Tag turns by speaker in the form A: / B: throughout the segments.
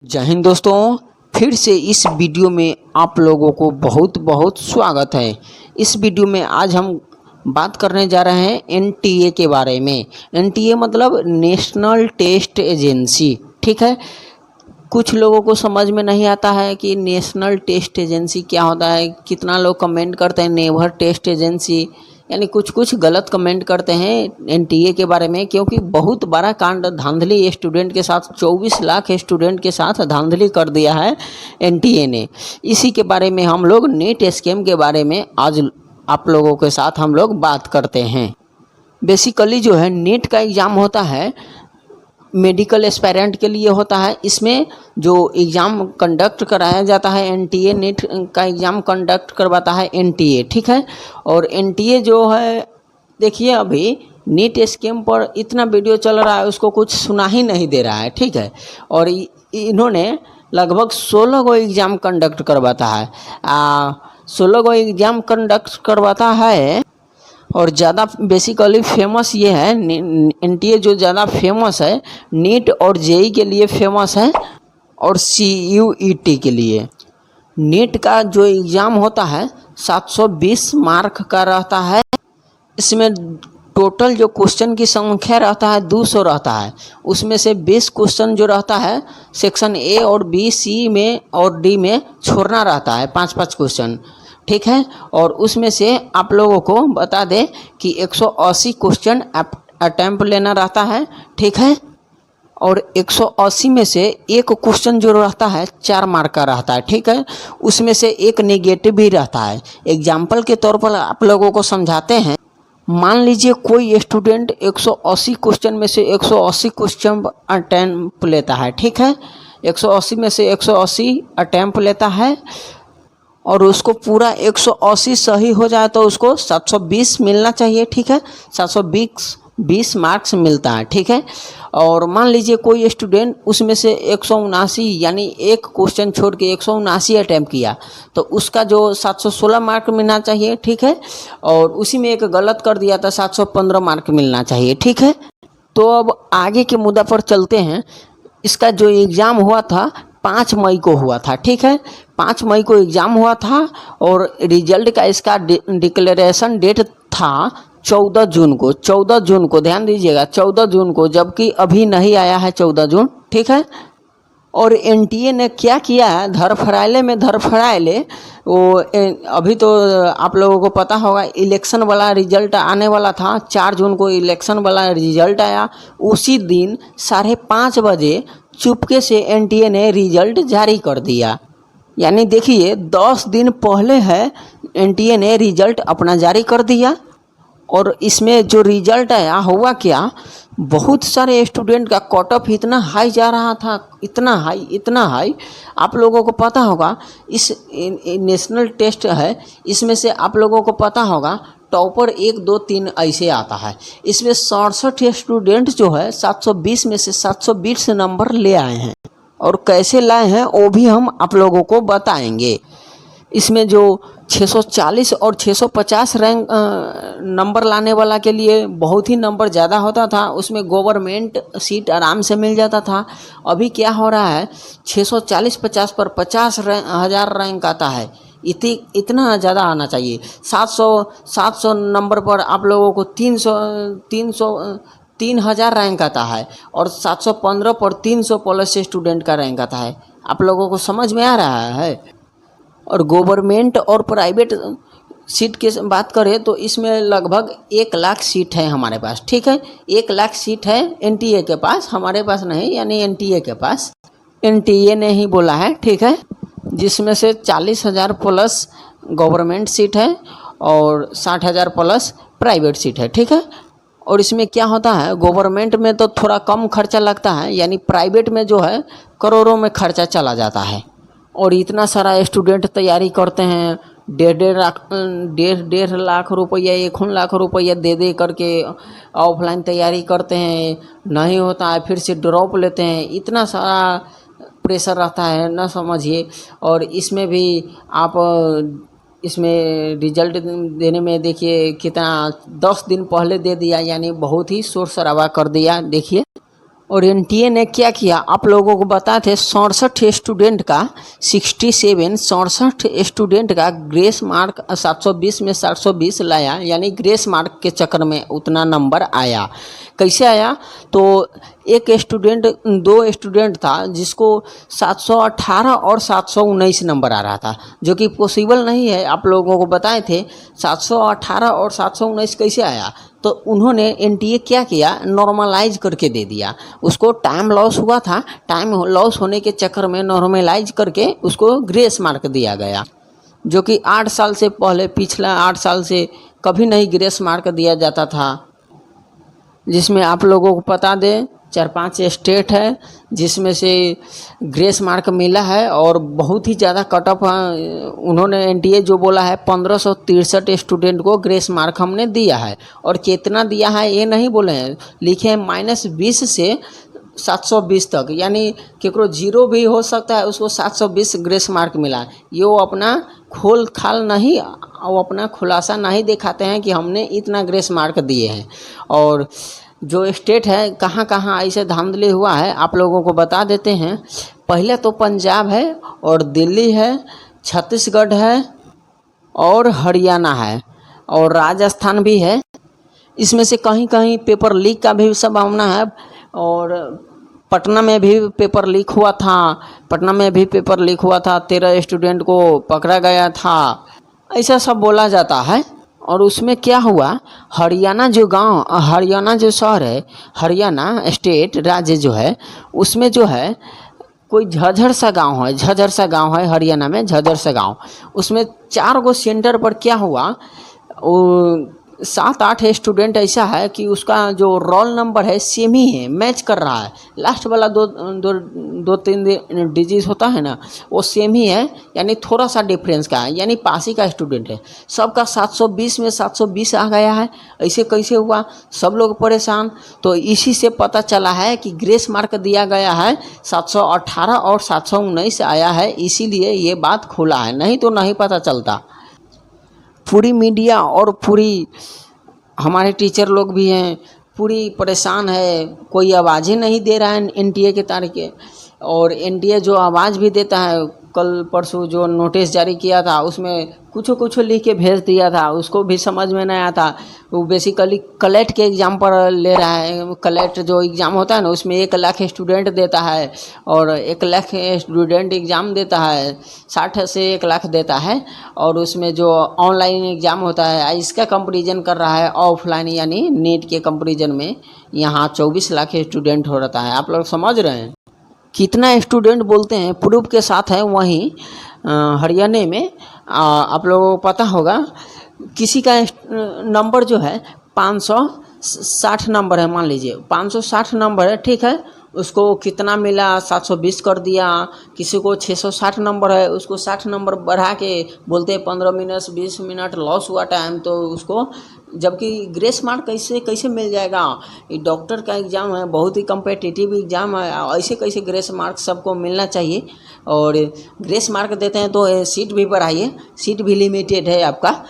A: जय हिंद दोस्तों, फिर से इस वीडियो में आप लोगों को बहुत बहुत स्वागत है। इस वीडियो में आज हम बात करने जा रहे हैं एनटीए के बारे में। एनटीए मतलब नेशनल टेस्ट एजेंसी, ठीक है। कुछ लोगों को समझ में नहीं आता है कि नेशनल टेस्ट एजेंसी क्या होता है। कितना लोग कमेंट करते हैं नेवर टेस्ट एजेंसी, यानी कुछ कुछ गलत कमेंट करते हैं एनटीए के बारे में, क्योंकि बहुत बड़ा कांड धांधली स्टूडेंट के साथ 24 लाख स्टूडेंट के साथ धांधली कर दिया है एनटीए ने। इसी के बारे में हम लोग नीट स्कैम के बारे में आज आप लोगों के साथ हम लोग बात करते हैं। बेसिकली जो है नीट का एग्ज़ाम होता है मेडिकल एस्पायरेंट के लिए होता है। इसमें जो एग्ज़ाम कंडक्ट कराया जाता है एनटीए, नीट का एग्ज़ाम कंडक्ट करवाता है एनटीए, ठीक है। और एनटीए जो है, देखिए अभी नीट स्कीम पर इतना वीडियो चल रहा है, उसको कुछ सुना ही नहीं दे रहा है, ठीक है। और इन्होंने लगभग 16 गो एग्ज़ाम कंडक्ट करवाता है, 16 गो एग्ज़ाम कंडक्ट करवाता है। और ज़्यादा बेसिकली फेमस ये है एनटीए, जो ज़्यादा फेमस है नीट और जेई के लिए फेमस है, और सीयूईटी के लिए। नीट का जो एग्ज़ाम होता है 720 मार्क का रहता है। इसमें टोटल जो क्वेश्चन की संख्या रहता है 200 रहता है। उसमें से 20 क्वेश्चन जो रहता है सेक्शन ए और बी, सी में और डी में छोड़ना रहता है, 5-5 क्वेश्चन, ठीक है। और उसमें से आप लोगों को बता दें कि 180 क्वेश्चन अटैम्प्ट लेना रहता है, ठीक है। और 180 में से एक क्वेश्चन जो रहता है 4 मार्क का रहता है, ठीक है। उसमें से एक नेगेटिव भी रहता है। एग्जाम्पल के तौर पर आप लोगों को समझाते हैं। मान लीजिए कोई स्टूडेंट 180 क्वेश्चन में से 180 क्वेश्चन अटैम्प्ट लेता है, ठीक है। 180 में से 180 अटैम्प्ट लेता है और उसको पूरा 180 सही हो जाए तो उसको 720 मिलना चाहिए, ठीक है। 720 मार्क्स मिलता है, ठीक है। और मान लीजिए कोई स्टूडेंट उसमें से 179 यानी एक क्वेश्चन छोड़ के 179 अटैम्प्ट किया, तो उसका जो 716 मार्क मिलना चाहिए, ठीक है। और उसी में एक गलत कर दिया था, 715 मार्क मिलना चाहिए, ठीक है। तो अब आगे के मुद्दा पर चलते हैं। इसका जो एग्ज़ाम हुआ था 5 मई को हुआ था, ठीक है। 5 मई को एग्ज़ाम हुआ था और रिजल्ट का इसका डिक्लेरेशन डेट था 14 जून को। 14 जून को ध्यान दीजिएगा, 14 जून को, जबकि अभी नहीं आया है 14 जून, ठीक है। और एनटीए ने क्या किया है, धरफड़ाइले में धरफड़ाइले वो अभी तो आप लोगों को पता होगा इलेक्शन वाला रिजल्ट आने वाला था। 4 जून को इलेक्शन वाला रिजल्ट आया। उसी दिन 5:30 बजे चुपके से एनटीए ने रिजल्ट जारी कर दिया। यानी देखिए 10 दिन पहले है एनटीए ने रिजल्ट अपना जारी कर दिया। और इसमें जो रिजल्ट आया हुआ क्या, बहुत सारे स्टूडेंट का कट ऑफ इतना हाई जा रहा था, इतना हाई। आप लोगों को पता होगा इस नेशनल टेस्ट है, इसमें से आप लोगों को पता होगा टॉपर 1, 2, 3 ऐसे आता है। इसमें 67 स्टूडेंट जो है 720 में से 720 नंबर ले आए हैं। और कैसे लाए हैं वो भी हम आप लोगों को बताएंगे। इसमें जो 640 और 650 रैंक नंबर लाने वाला के लिए बहुत ही नंबर ज़्यादा होता था, उसमें गवर्नमेंट सीट आराम से मिल जाता था। अभी क्या हो रहा है, 640-50 पर 50,000 रैंक आता है। इतना ज़्यादा आना चाहिए। 700 नंबर पर आप लोगों को 3,000 रैंक आता है, और 715 पर 300 प्लस स्टूडेंट का रैंक आता है। आप लोगों को समझ में आ रहा है। और गवर्नमेंट और प्राइवेट सीट की बात करें तो इसमें लगभग 1 लाख सीट है हमारे पास, ठीक है। 1 लाख सीट है एनटीए के पास, हमारे पास नहीं, यानी एनटीए के पास। एनटीए ने ही बोला है, ठीक है। जिसमें से 40,000 प्लस गवर्नमेंट सीट है और 60,000 प्लस प्राइवेट सीट है, ठीक है। और इसमें क्या होता है, गवर्नमेंट में तो थोड़ा कम खर्चा लगता है, यानी प्राइवेट में जो है करोड़ों में खर्चा चला जाता है। और इतना सारा स्टूडेंट तैयारी करते हैं, 1.5 लाख रुपया, 1 लाख रुपया दे करके ऑफलाइन तैयारी करते हैं, नहीं होता है फिर से ड्रॉप लेते हैं। इतना सारा प्रेशर रहता है, ना समझिए। और इसमें भी आप इसमें रिजल्ट देने में देखिए कितना 10 दिन पहले दे दिया, यानी बहुत ही शोर शराबा कर दिया। देखिए और एनटीए ने क्या किया, आप लोगों को बताए थे 67 स्टूडेंट का 67 स्टूडेंट का ग्रेस मार्क 720 में 720 लाया, यानी ग्रेस मार्क के चक्कर में उतना नंबर आया। कैसे आया, तो एक स्टूडेंट 2 स्टूडेंट था जिसको 718 और 719 नंबर आ रहा था, जो कि पॉसिबल नहीं है। आप लोगों को बताए थे 718 और 719 कैसे आया, तो उन्होंने एनटीए क्या किया, नॉर्मलाइज करके दे दिया। उसको टाइम लॉस हुआ था, टाइम लॉस होने के चक्कर में नॉर्मलाइज करके उसको ग्रेस मार्क दिया गया, जो कि 8 साल से पहले, पिछला 8 साल से कभी नहीं ग्रेस मार्क दिया जाता था। जिसमें आप लोगों को बता दें 4-5 स्टेट है जिसमें से ग्रेस मार्क मिला है, और बहुत ही ज़्यादा कट ऑफ उन्होंने एनटीए जो बोला है 1563 स्टूडेंट को ग्रेस मार्क हमने दिया है। और कितना दिया है ये नहीं बोले हैं, लिखे हैं -20 से 720 तक, यानी केकरो 0 भी हो सकता है, उसको 720 ग्रेस मार्क मिला। ये वो अपना खोल खाल नहीं, वो अपना खुलासा नहीं दिखाते हैं कि हमने इतना ग्रेस मार्क दिए हैं। और जो स्टेट है कहाँ कहाँ ऐसे धांधली हुआ है आप लोगों को बता देते हैं। पहले तो पंजाब है, और दिल्ली है, छत्तीसगढ़ है, और हरियाणा है, और राजस्थान भी है। इसमें से कहीं कहीं पेपर लीक का भी संभावना है, और पटना में भी पेपर लीक हुआ था, 13 स्टूडेंट को पकड़ा गया था, ऐसा सब बोला जाता है। और उसमें क्या हुआ, हरियाणा जो शहर है, हरियाणा स्टेट राज्य जो है, उसमें जो है कोई झज्जर सा गांव है हरियाणा में, झज्जर सा गांव। उसमें 4 गो सेंटर पर क्या हुआ, वो 7-8 स्टूडेंट ऐसा है कि उसका जो रोल नंबर है सेम ही है, मैच कर रहा है। लास्ट वाला 2-3 डिजिट होता है ना, वो सेम ही है, यानी थोड़ा सा डिफरेंस का है, यानी पास ही का स्टूडेंट है। सबका 720 में 720 आ गया है। ऐसे कैसे हुआ, सब लोग परेशान। तो इसी से पता चला है कि ग्रेस मार्क दिया गया है 718 और 719 आया है, इसीलिए ये बात खुला है, नहीं तो नहीं पता चलता। पूरी मीडिया और पूरी हमारे टीचर लोग भी हैं, पूरी परेशान है, कोई आवाज़ ही नहीं दे रहा है एनटीए के तारीख के। और एनटीए जो आवाज़ भी देता है, कल परसों जो नोटिस जारी किया था उसमें कुछ लिख के भेज दिया था, उसको भी समझ में नहीं आता। वो बेसिकली कलेक्ट के एग्ज़ाम पर ले रहा है। कलेक्ट जो एग्ज़ाम होता है ना, उसमें 1 लाख स्टूडेंट देता है, और 1 लाख स्टूडेंट एग्ज़ाम देता है, 60 से 1 लाख देता है। और उसमें जो ऑनलाइन एग्ज़ाम होता है, इसका कंपेरिजन कर रहा है ऑफलाइन, यानी नीट के कंपेरिजन में यहाँ 24 लाख स्टूडेंट हो रहा है। आप लोग समझ रहे हैं कितना स्टूडेंट बोलते हैं, प्रूफ के साथ है। वहीं हरियाणा में आप लोगों को पता होगा, किसी का नंबर जो है 560 नंबर है, मान लीजिए 560 नंबर है, ठीक है, उसको कितना मिला, 720 कर दिया। किसी को 660 नंबर है, उसको 60 नंबर बढ़ा के बोलते हैं 15 मिनट 20 मिनट लॉस हुआ टाइम, तो उसको, जबकि ग्रेस मार्क कैसे मिल जाएगा। ये डॉक्टर का एग्ज़ाम है, बहुत ही कम्पिटिटिव एग्ज़ाम है, ऐसे कैसे ग्रेस मार्क सबको मिलना चाहिए। और ग्रेस मार्क देते हैं तो सीट भी बढ़ाइए, सीट भी लिमिटेड है आपका।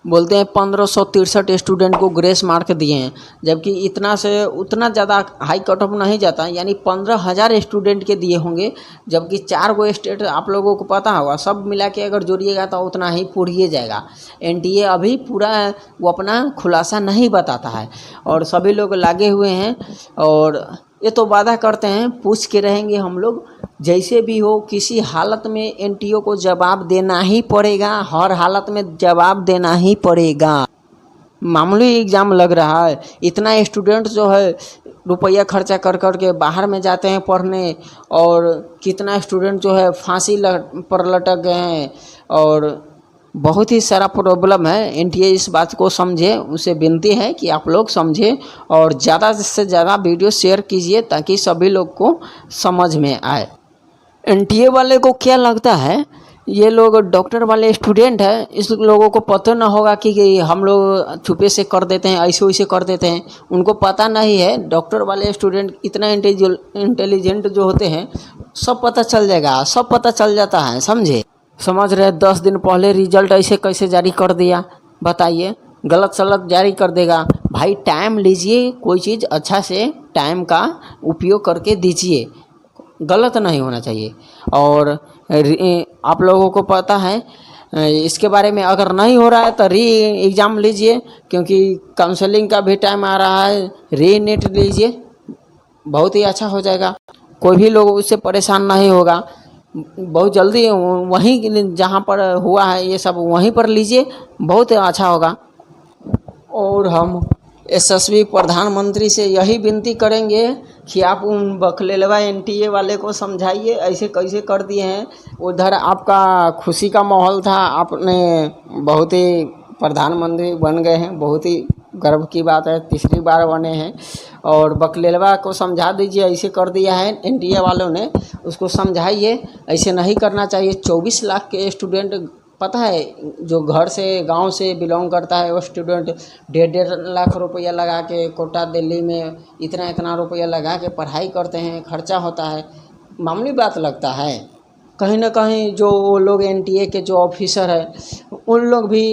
A: बोलते हैं 1563 स्टूडेंट को ग्रेस मार्क दिए हैं, जबकि इतना से उतना ज़्यादा हाई कट ऑफ नहीं जाता, यानी 15,000 स्टूडेंट के दिए होंगे। जबकि 4 गो स्टेट आप लोगों को पता होगा, सब मिला के अगर जोड़िएगा तो उतना ही पूरिए जाएगा। एनटीए अभी पूरा वो अपना खुलासा नहीं बताता है, और सभी लोग लगे हुए हैं। और ये तो वादा करते हैं, पूछ के रहेंगे हम लोग, जैसे भी हो किसी हालत में एनटीए को जवाब देना ही पड़ेगा, हर हालत में जवाब देना ही पड़ेगा। मामूली एग्ज़ाम लग रहा है, इतना स्टूडेंट जो है रुपया खर्चा कर के बाहर में जाते हैं पढ़ने, और कितना स्टूडेंट जो है फांसी पर लटक गए हैं, और बहुत ही सारा प्रॉब्लम है। एनटीए इस बात को समझे, उसे विनती है कि आप लोग समझे और ज़्यादा से ज़्यादा वीडियो शेयर कीजिए ताकि सभी लोग को समझ में आए। एनटीए वाले को क्या लगता है, ये लोग डॉक्टर वाले स्टूडेंट हैं, इस लोगों को पता ना होगा कि हम लोग छुपे से कर देते हैं, ऐसे वैसे कर देते हैं। उनको पता नहीं है, डॉक्टर वाले स्टूडेंट इतना इंटेलिजेंट जो होते हैं, सब पता चल जाएगा, सब पता चल जाता है, समझे। समझ रहे, 10 दिन पहले रिजल्ट ऐसे कैसे जारी कर दिया, बताइए। गलत सलत जारी कर देगा भाई। भाई टाइम लीजिए, कोई चीज़ अच्छा से टाइम का उपयोग करके दीजिए, गलत नहीं होना चाहिए। और आप लोगों को पता है इसके बारे में, अगर नहीं हो रहा है तो री एग्ज़ाम लीजिए, क्योंकि काउंसलिंग का भी टाइम आ रहा है। री नीट लीजिए, बहुत ही अच्छा हो जाएगा, कोई भी लोग उससे परेशान नहीं होगा। बहुत जल्दी वहीं जहाँ पर हुआ है ये सब वहीं पर लीजिए, बहुत अच्छा होगा। और हम यशस्वी प्रधानमंत्री से यही विनती करेंगे कि आप उन बकलेलवा एनटीए वाले को समझाइए, ऐसे कैसे कर दिए हैं। उधर आपका खुशी का माहौल था, आपने बहुत ही प्रधानमंत्री बन गए हैं, बहुत ही गर्व की बात है, तीसरी बार बने हैं। और बकलेलवा को समझा दीजिए, ऐसे कर दिया है एनटीए वालों ने, उसको समझाइए, ऐसे नहीं करना चाहिए। 24 लाख के स्टूडेंट, पता है जो घर से गांव से बिलोंग करता है वो स्टूडेंट 1.5 लाख रुपया लगा के कोटा दिल्ली में इतना रुपया लगा के पढ़ाई करते हैं, खर्चा होता है, मामूली बात लगता है। कहीं ना कहीं जो वो लोग एनटीए के जो ऑफिसर है उन लोग भी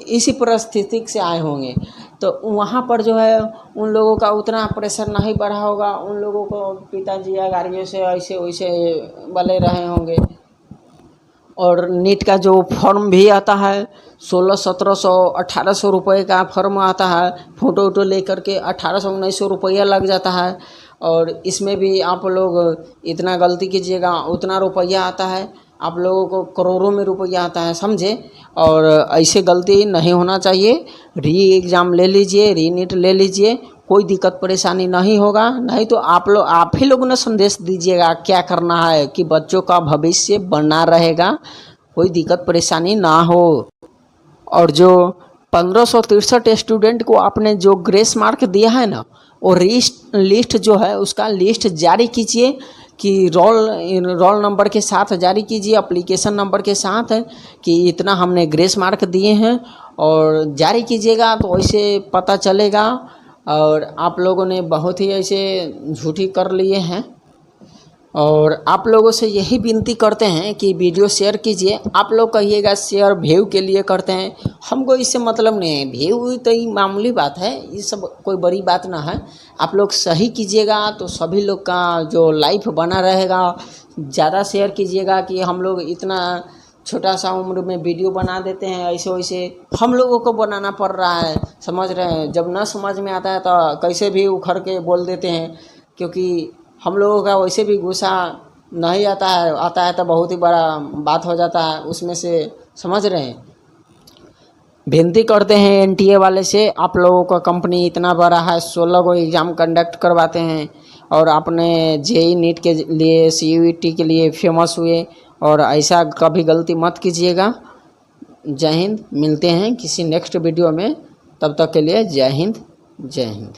A: इसी परिस्थिति से आए होंगे, तो वहाँ पर जो है उन लोगों का उतना प्रेशर नहीं बढ़ा होगा, उन लोगों को पिताजी या गाड़ियों से ऐसे वैसे बले रहे होंगे। और नीट का जो फॉर्म भी आता है 1600-1700 1800 रुपये का फॉर्म आता है, फ़ोटो वोटो लेकर के 1800-1900 रुपया लग जाता है। और इसमें भी आप लोग इतना गलती कीजिएगा उतना रुपया आता है, आप लोगों को करोड़ों में रुपया आता है, समझे। और ऐसे गलती नहीं होना चाहिए। री एग्ज़ाम ले लीजिए, री नीट ले लीजिए, कोई दिक्कत परेशानी नहीं होगा। नहीं तो आप ही लोग ने संदेश दीजिएगा क्या करना है कि बच्चों का भविष्य बना रहेगा, कोई दिक्कत परेशानी ना हो। और जो 1563 स्टूडेंट को आपने जो ग्रेस मार्क दिया है ना, वो लिस्ट जो है उसका लिस्ट जारी कीजिए, कि रोल नंबर के साथ जारी कीजिए, एप्लीकेशन नंबर के साथ, कि इतना हमने ग्रेस मार्क दिए हैं, और जारी कीजिएगा तो ऐसे पता चलेगा। और आप लोगों ने बहुत ही ऐसे झूठी कर लिए हैं। और आप लोगों से यही विनती करते हैं कि वीडियो शेयर कीजिए। आप लोग कहिएगा शेयर व्यू के लिए करते हैं, हमको इससे मतलब नहीं है, व्यू तो ये मामूली बात है, ये सब कोई बड़ी बात ना है। आप लोग सही कीजिएगा तो सभी लोग का जो लाइफ बना रहेगा। ज़्यादा शेयर कीजिएगा कि हम लोग इतना छोटा सा उम्र में वीडियो बना देते हैं, ऐसे वैसे हम लोगों को बनाना पड़ रहा है, समझ रहे हैं। जब ना समझ में आता है तो कैसे भी उखड़ के बोल देते हैं, क्योंकि हम लोगों का वैसे भी गुस्सा नहीं आता है तो बहुत ही बड़ा बात हो जाता है उसमें से, समझ रहे हैं। विनती करते हैं एनटीए वाले से, आप लोगों का कंपनी इतना बड़ा है, 16 को एग्ज़ाम कंडक्ट करवाते हैं, और आपने जेई नीट के लिए सीयूईटी के लिए फेमस हुए, और ऐसा कभी गलती मत कीजिएगा। जय हिंद, मिलते हैं किसी नेक्स्ट वीडियो में, तब तक के लिए जय हिंद, जय हिंद।